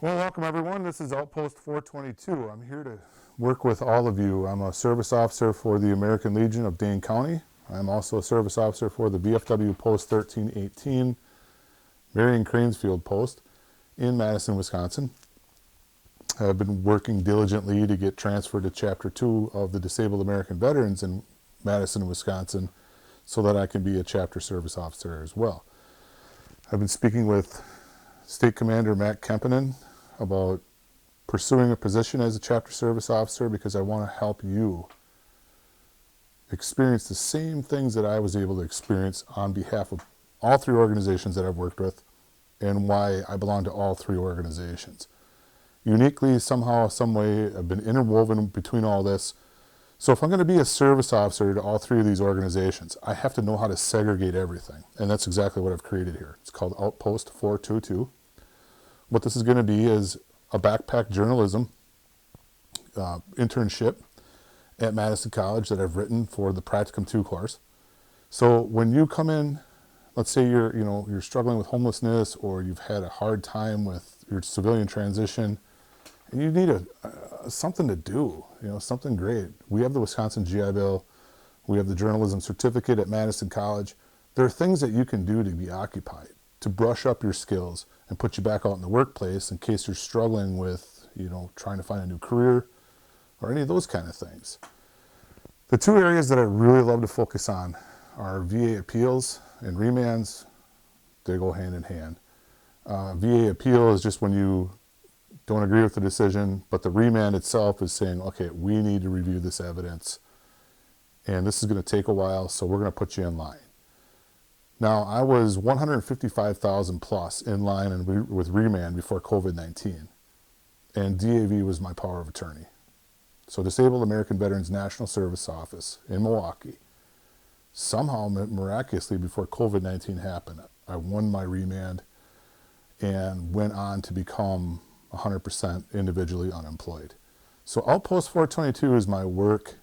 Well, welcome everyone. This is Outpost 422. I'm here to work with all of you. I'm a service officer for the American Legion of Dane County. I'm also a service officer for the VFW Post 1318 Marion Cranesfield Post in Madison, Wisconsin. I've been working diligently to get transferred to Chapter 2 of the Disabled American Veterans in Madison, Wisconsin, so that I can be a chapter service officer as well. I've been speaking with State Commander Matt Kempinen about pursuing a position as a chapter service officer because I want to help you experience the same things that I was able to experience on behalf of all three organizations that I've worked with and why I belong to all three organizations. Uniquely, somehow, some way, I've been interwoven between all this. So if I'm going to be a service officer to all three of these organizations, I have to know how to segregate everything. And that's exactly what I've created here. It's called Outpost 422. What this is going to be is a backpack journalism internship at Madison College that I've written for the Practicum 2 course. So when you come in, let's say you're struggling with homelessness or you've had a hard time with your civilian transition and you need something to do, something great. We have the Wisconsin GI Bill. We have the journalism certificate at Madison College. There are things that you can do to be occupied, to brush up your skills and put you back out in the workplace in case you're struggling with, trying to find a new career or any of those kind of things. The two areas that I really love to focus on are VA appeals and remands. They go hand in hand. VA appeal is just when you don't agree with the decision, but the remand itself is saying, okay, we need to review this evidence and this is going to take a while, so we're going to put you in line. Now, I was 155,000 plus in line with remand before COVID-19, and DAV was my power of attorney. So Disabled American Veterans National Service Office in Milwaukee, somehow miraculously before COVID-19 happened, I won my remand and went on to become 100% individually unemployed. So Outpost 422 is my work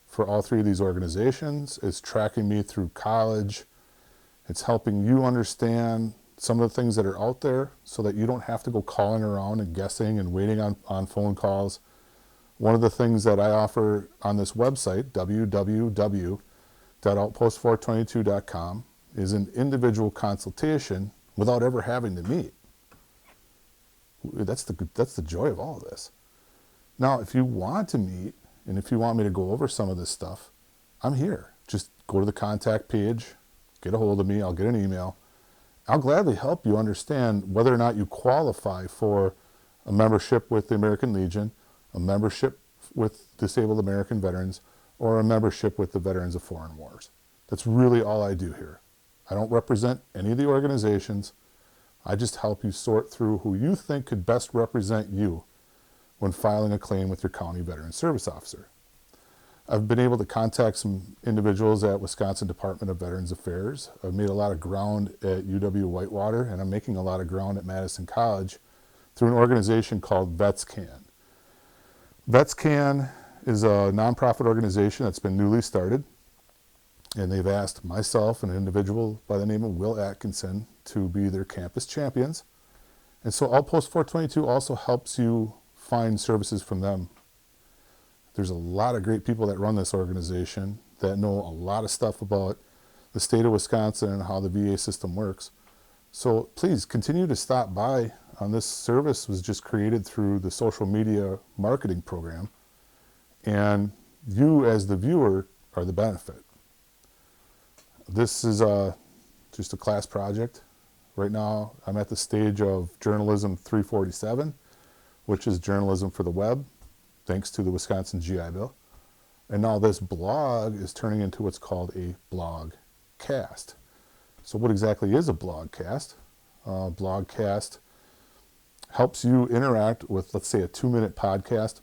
for all three of these organizations. It's tracking me through college. It's helping you understand some of the things that are out there so that you don't have to go calling around and guessing and waiting on phone calls. One of the things that I offer on this website, www.outpost422.com, is an individual consultation without ever having to meet. That's the joy of all of this. Now, if you want to meet and if you want me to go over some of this stuff, I'm here. Just go to the contact page, get a hold of me, I'll get an email. I'll gladly help you understand whether or not you qualify for a membership with the American Legion, a membership with Disabled American Veterans, or a membership with the Veterans of Foreign Wars. That's really all I do here. I don't represent any of the organizations. I just help you sort through who you think could best represent you when filing a claim with your county veteran service officer. I've been able to contact some individuals at Wisconsin Department of Veterans Affairs. I've made a lot of ground at UW-Whitewater, and I'm making a lot of ground at Madison College through an organization called VetsCan. VetsCan is a nonprofit organization that's been newly started, and they've asked myself and an individual by the name of Will Atkinson to be their campus champions. And so Outpost 422 also helps you find services from them. There's a lot of great people that run this organization that know a lot of stuff about the state of Wisconsin and how the VA system works. So please continue to stop by. This service was just created through the social media marketing program, and you as the viewer are the benefit. This is just a class project. Right now I'm at the stage of Journalism 347, which is journalism for the web, thanks to the Wisconsin GI Bill. And now this blog is turning into what's called a blogcast. So what exactly is a blogcast? Blogcast helps you interact with, let's say, a 2-minute podcast.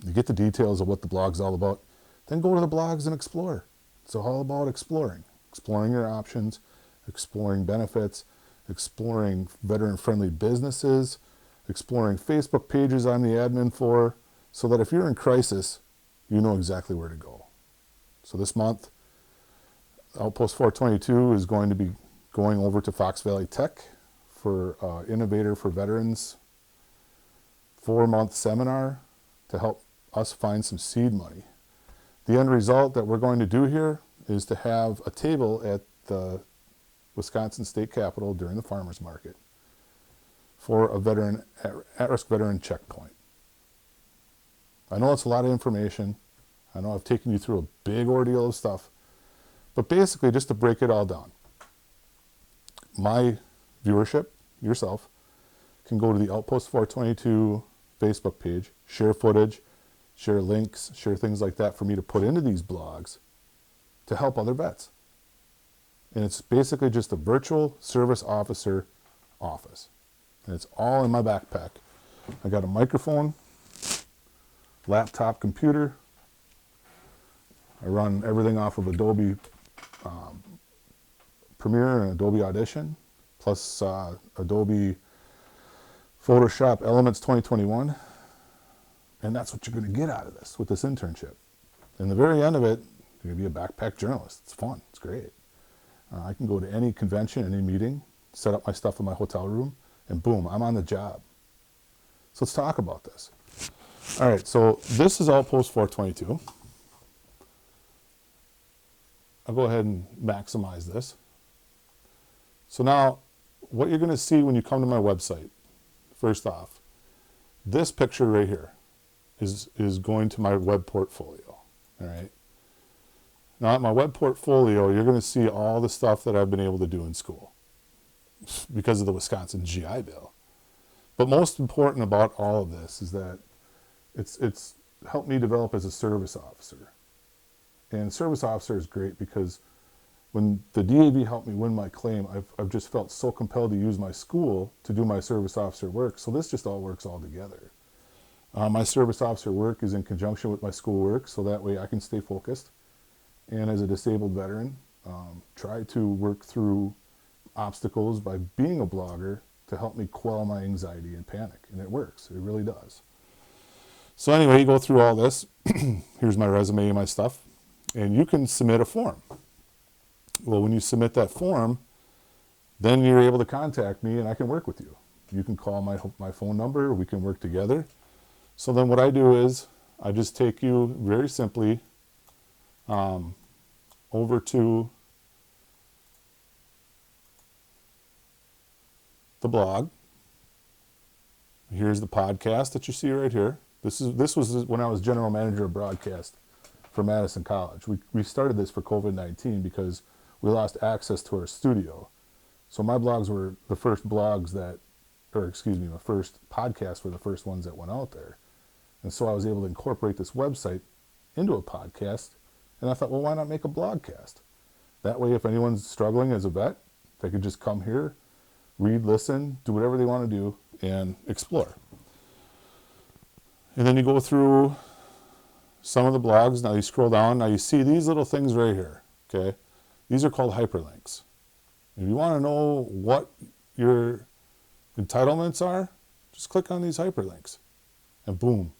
You get the details of what the blog's all about, then go to the blogs and explore. It's all about exploring your options, exploring benefits, exploring veteran-friendly businesses, exploring Facebook pages I'm the admin for, so that if you're in crisis, you know exactly where to go. So this month, Outpost 422 is going to be going over to Fox Valley Tech for Innovator for Veterans 4-month seminar to help us find some seed money. The end result that we're going to do here is to have a table at the Wisconsin State Capitol during the farmers market for a veteran, at-risk veteran checkpoint. I know it's a lot of information. I know I've taken you through a big ordeal of stuff, but basically just to break it all down. My viewership, yourself, can go to the Outpost 422 Facebook page, share footage, share links, share things like that for me to put into these blogs to help other vets. And it's basically just a virtual service officer office. And it's all in my backpack. I got a microphone, laptop computer. I run everything off of Adobe Premiere and Adobe Audition, plus Adobe Photoshop Elements 2021. And that's what you're going to get out of this with this internship. In the very end of it, you're going to be a backpack journalist. It's fun. It's great. I can go to any convention, any meeting, set up my stuff in my hotel room, and boom, I'm on the job. So let's talk about this. All right, so this is Outpost 422. I'll go ahead and maximize this. So now, what you're going to see when you come to my website, first off, this picture right here is going to my web portfolio. All right. Now at my web portfolio, you're going to see all the stuff that I've been able to do in school because of the Wisconsin GI Bill. But most important about all of this is that it's helped me develop as a service officer. And service officer is great because when the DAV helped me win my claim, I've just felt so compelled to use my school to do my service officer work. So this just all works all together. My service officer work is in conjunction with my school work, so that way I can stay focused. And as a disabled veteran, try to work through obstacles by being a blogger to help me quell my anxiety and panic. And it works. It really does. So anyway, you go through all this. Here's my resume and my stuff. And you can submit a form. Well, when you submit that form, then you're able to contact me and I can work with you. You can call my phone number. We can work together. So then what I do is I just take you very simply over to the blog. Here's the podcast that you see right here. This was when I was general manager of broadcast for Madison College. We started this for COVID-19 because we lost access to our studio. So my blogs were the first blogs that, my first podcasts were the first ones that went out there. And so I was able to incorporate this website into a podcast. And I thought, well, why not make a blogcast? That way, if anyone's struggling as a vet, they could just come here, read, listen, do whatever they want to do, and explore. And then you go through some of the blogs. Now you scroll down. Now you see these little things right here, okay? These are called hyperlinks. If you want to know what your entitlements are, just click on these hyperlinks. And boom,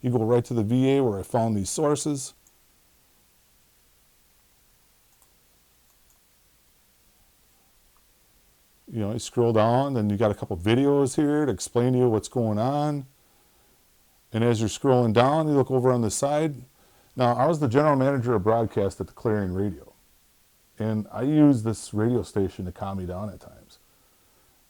you go right to the VA where I found these sources. You know, you scroll down, then you got a couple videos here to explain to you what's going on. And as you're scrolling down, you look over on the side. Now, I was the general manager of broadcast at the Clarion Radio. And I use this radio station to calm me down at times.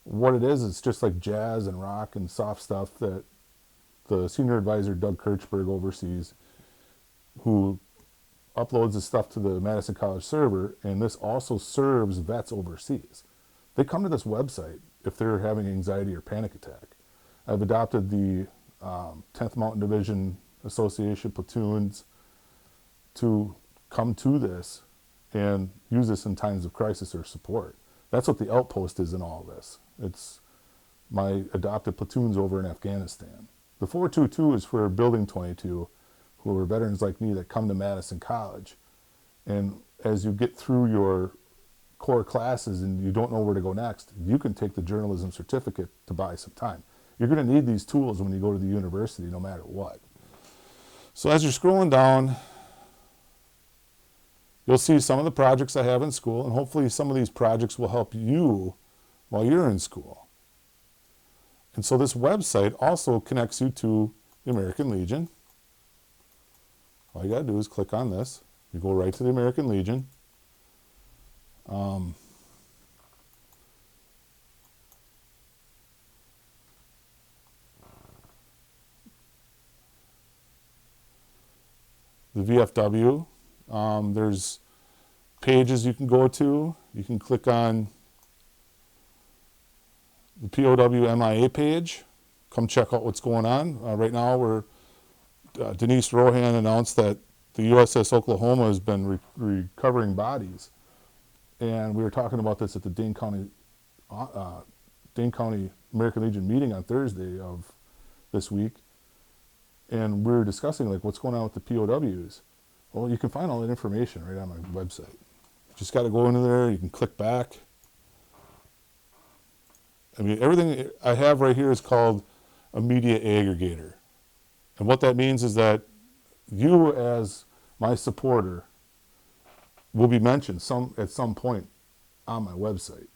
What it is, it's just like jazz and rock and soft stuff that the senior advisor, Doug Kirchberg, oversees, who uploads the stuff to the Madison College server, and this also serves vets overseas. They come to this website if they're having anxiety or panic attack. I've adopted the 10th Mountain Division Association platoons to come to this and use this in times of crisis or support. That's what the Outpost is in all this. It's my adopted platoons over in Afghanistan. The 422 is for Building 22, who are veterans like me that come to Madison College. And as you get through your core classes and you don't know where to go next, you can take the journalism certificate to buy some time. You're going to need these tools when you go to the university, no matter what. So as you're scrolling down, you'll see some of the projects I have in school, and hopefully some of these projects will help you while you're in school. And so this website also connects you to the American Legion. All you got to do is click on this. You go right to the American Legion. The VFW. There's pages you can go to. You can click on the POW MIA page. Come check out what's going on. Right now, Denise Rohan announced that the USS Oklahoma has been recovering bodies. And we were talking about this at the Dane County American Legion meeting on Thursday of this week. And we were discussing like what's going on with the POWs. Well, you can find all that information right on my website. You just got to go into there. You can click back. I mean, everything I have right here is called a media aggregator. And what that means is that you as my supporter will be mentioned at some point on my website.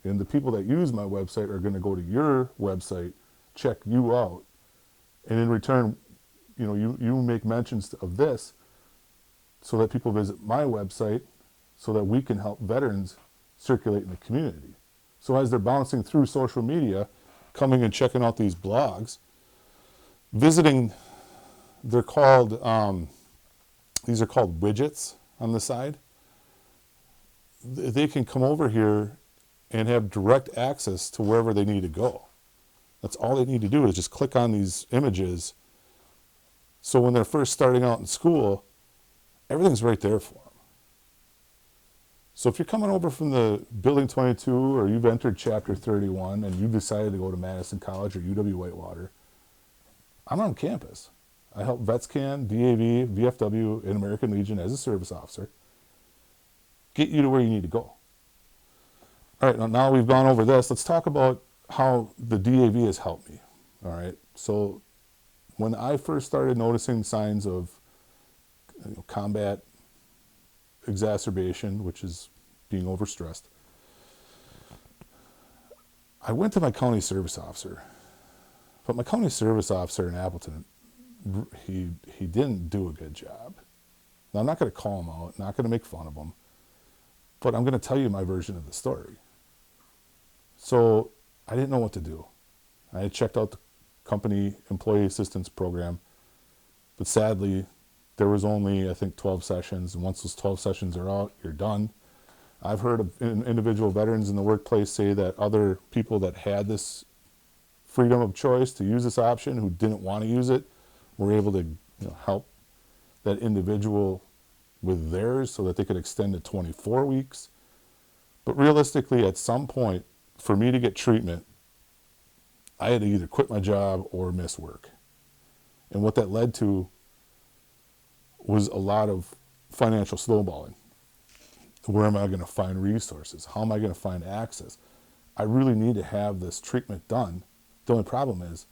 And the people that use my website are going to go to your website, check you out, and in return, you make mentions of this so that people visit my website so that we can help veterans circulate in the community. So as they're bouncing through social media, coming and checking out these blogs, visiting, these are called widgets on the side. They can come over here and have direct access to wherever they need to go. That's all they need to do is just click on these images. So when they're first starting out in school, everything's right there for them. So if you're coming over from the Building 22 or you've entered Chapter 31 and you've decided to go to Madison College or UW-Whitewater, I'm on campus. I help VetsCan, DAV, VFW, and American Legion as a service officer get you to where you need to go. All right, now we've gone over this. Let's talk about how the DAV has helped me. All right, so when I first started noticing signs of combat exacerbation, which is being overstressed, I went to my county service officer. But my county service officer in Appleton, he didn't do a good job. Now, I'm not going to call him out, not going to make fun of him, but I'm going to tell you my version of the story. So I didn't know what to do. I had checked out the company employee assistance program, but sadly, there was only, I think, 12 sessions, and once those 12 sessions are out, you're done. I've heard of individual veterans in the workplace say that other people that had this freedom of choice to use this option who didn't want to use it were able to help that individual with theirs so that they could extend to 24 weeks. But realistically, at some point, for me to get treatment, I had to either quit my job or miss work. And what that led to was a lot of financial snowballing. Where am I going to find resources? How am I going to find access? I really need to have this treatment done. The only problem is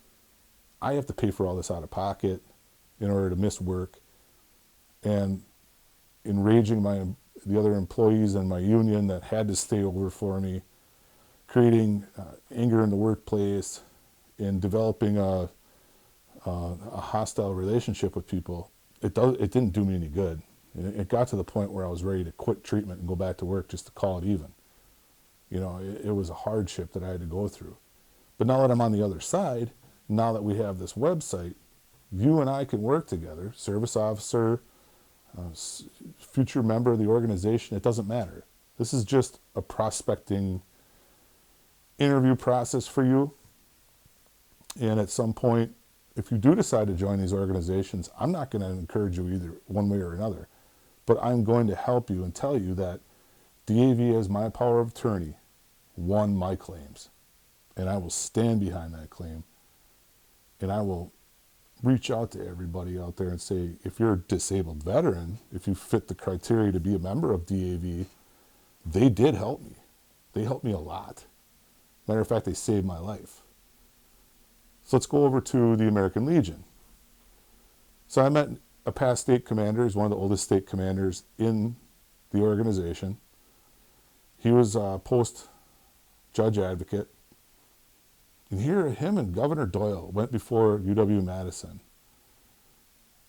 I have to pay for all this out of pocket in order to miss work, and enraging the other employees in my union that had to stay over for me, creating anger in the workplace, and developing a hostile relationship with people. It didn't do me any good. It got to the point where I was ready to quit treatment and go back to work just to call it even. It was a hardship that I had to go through. But now that I'm on the other side, now that we have this website, you and I can work together, service officer, future member of the organization, it doesn't matter. This is just a prospecting interview process for you. And at some point, if you do decide to join these organizations, I'm not going to encourage you either one way or another, but I'm going to help you and tell you that DAV, as my power of attorney, won my claims. And I will stand behind that claim. And I will reach out to everybody out there and say, if you're a disabled veteran, if you fit the criteria to be a member of DAV, they did help me. They helped me a lot. Matter of fact, they saved my life. So let's go over to the American Legion. So I met a past state commander. He's one of the oldest state commanders in the organization. He was a post judge advocate. And here, him and Governor Doyle went before UW-Madison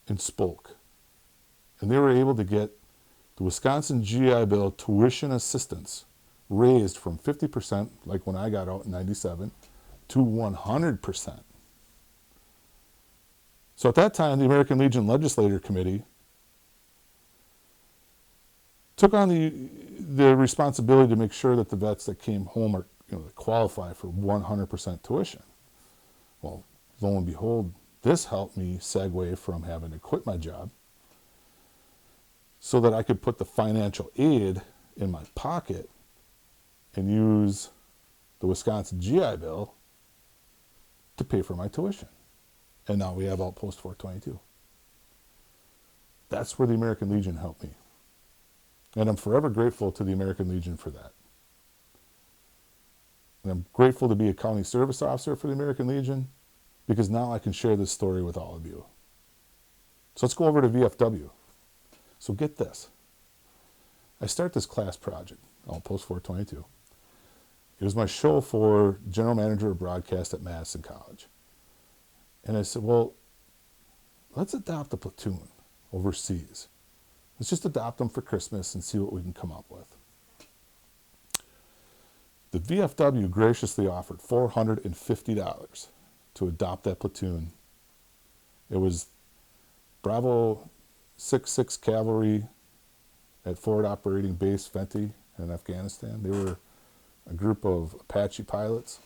and spoke. And they were able to get the Wisconsin GI Bill tuition assistance raised from 50%, like when I got out in 97, to 100%. So at that time, the American Legion Legislative Committee took on the responsibility to make sure that the vets that came home are, qualify for 100% tuition. Well, lo and behold, this helped me segue from having to quit my job so that I could put the financial aid in my pocket and use the Wisconsin GI Bill to pay for my tuition. And now we have Outpost 422. That's where the American Legion helped me. And I'm forever grateful to the American Legion for that. And I'm grateful to be a county service officer for the American Legion because now I can share this story with all of you. So let's go over to VFW. So get this. I start this class project, Outpost 422. It was my show for general manager of broadcast at Madison College. And I said, well, let's adopt a platoon overseas. Let's just adopt them for Christmas and see what we can come up with. The VFW graciously offered $450 to adopt that platoon. It was Bravo 66 Cavalry at Forward Operating Base Venti in Afghanistan. They were a group of Apache pilots.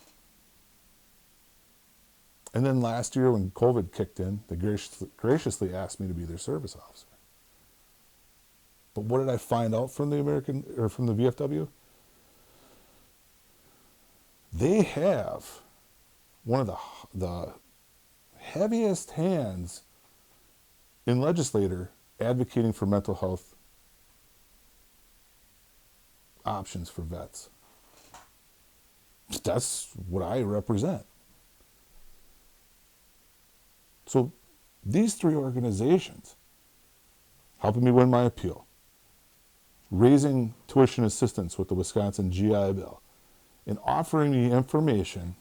And then last year when COVID kicked in, they graciously asked me to be their service officer. But what did I find out from the VFW? They have one of the heaviest hands in legislature advocating for mental health options for vets. That's what I represent. So these three organizations helping me win my appeal, raising tuition assistance with the Wisconsin GI Bill, and offering me information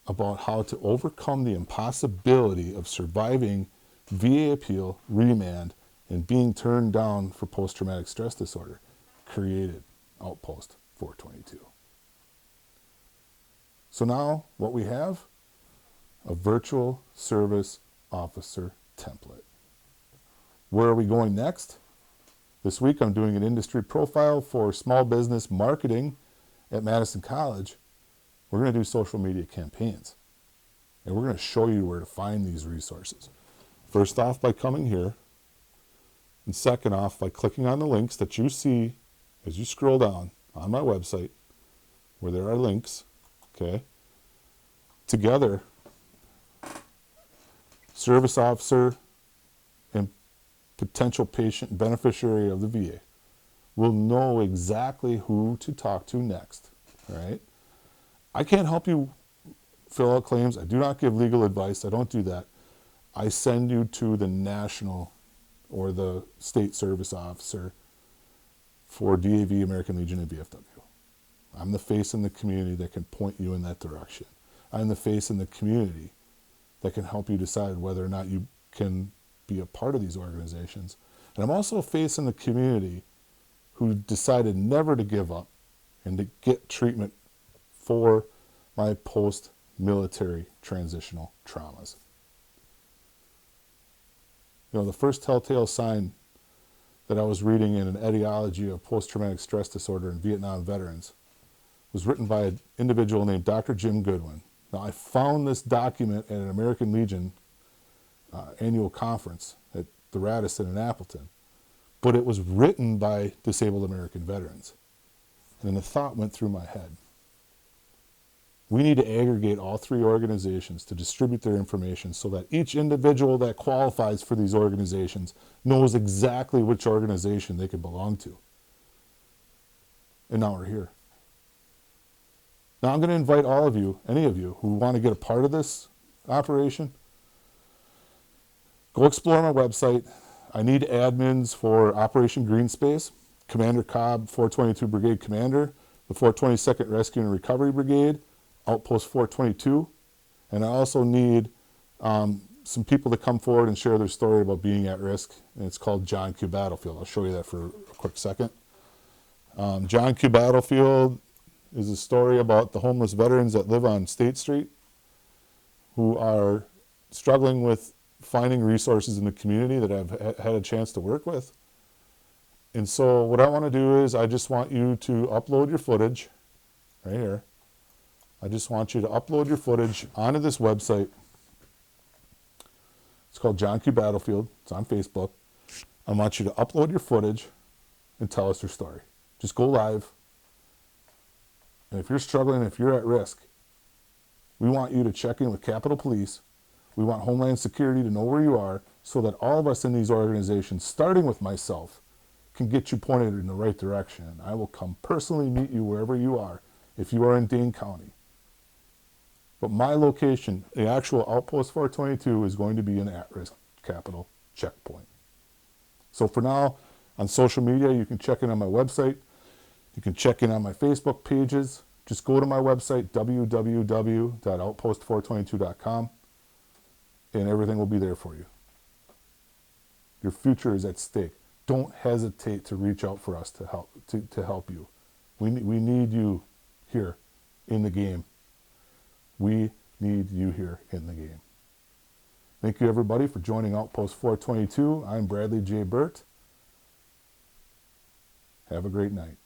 about how to overcome the impossibility of surviving VA appeal, remand, and being turned down for post-traumatic stress disorder, created Outpost 422. So now what we have, a virtual service officer template. Where are we going next? This week I'm doing an industry profile for small business marketing at Madison College. We're going to do social media campaigns. And we're going to show you where to find these resources. First off, by coming here. And second off, by clicking on the links that you see as you scroll down on my website, where there are links, okay? Together, service officer and potential patient beneficiary of the VA will know exactly who to talk to next, all right? I can't help you fill out claims. I do not give legal advice. I don't do that. I send you to the national or the state service officer for DAV, American Legion, and VFW. I'm the face in the community that can point you in that direction. I'm the face in the community that can help you decide whether or not you can be a part of these organizations. And I'm also a face in the community who decided never to give up and to get treatment for my post-military transitional traumas. The first telltale sign that I was reading in an etiology of post-traumatic stress disorder in Vietnam veterans was written by an individual named Dr. Jim Goodwin. Now, I found this document at an American Legion annual conference at the Radisson in Appleton, but it was written by disabled American veterans. And then a thought went through my head. We need to aggregate all three organizations to distribute their information so that each individual that qualifies for these organizations knows exactly which organization they can belong to. And now we're here. Now I'm going to invite all of you, any of you who want to get a part of this operation, go explore my website. I need admins for Operation Green Space, Commander Cobb, 422 Brigade Commander, the 422nd Rescue and Recovery Brigade, Outpost 422, and I also need some people to come forward and share their story about being at risk, and it's called John Q. Battlefield. I'll show you that for a quick second. John Q. Battlefield is a story about the homeless veterans that live on State Street who are struggling with finding resources in the community that I've had a chance to work with. And so what I want to do is I just want you to upload your footage right here. I just want you to upload your footage onto this website. It's called John Q. Battlefield. It's on Facebook. I want you to upload your footage and tell us your story. Just go live. And if you're struggling, if you're at risk, we want you to check in with Capitol Police. We want Homeland Security to know where you are so that all of us in these organizations, starting with myself, can get you pointed in the right direction. I will come personally meet you wherever you are if you are in Dane County. But my location, the actual Outpost 422, is going to be an at-risk capital checkpoint. So for now, on social media, you can check in on my website. You can check in on my Facebook pages. Just go to my website, www.outpost422.com, and everything will be there for you. Your future is at stake. Don't hesitate to reach out for us to help you. We need you here in the game. We need you here in the game. Thank you, everybody, for joining Outpost 422. I'm Bradley J. Burt. Have a great night.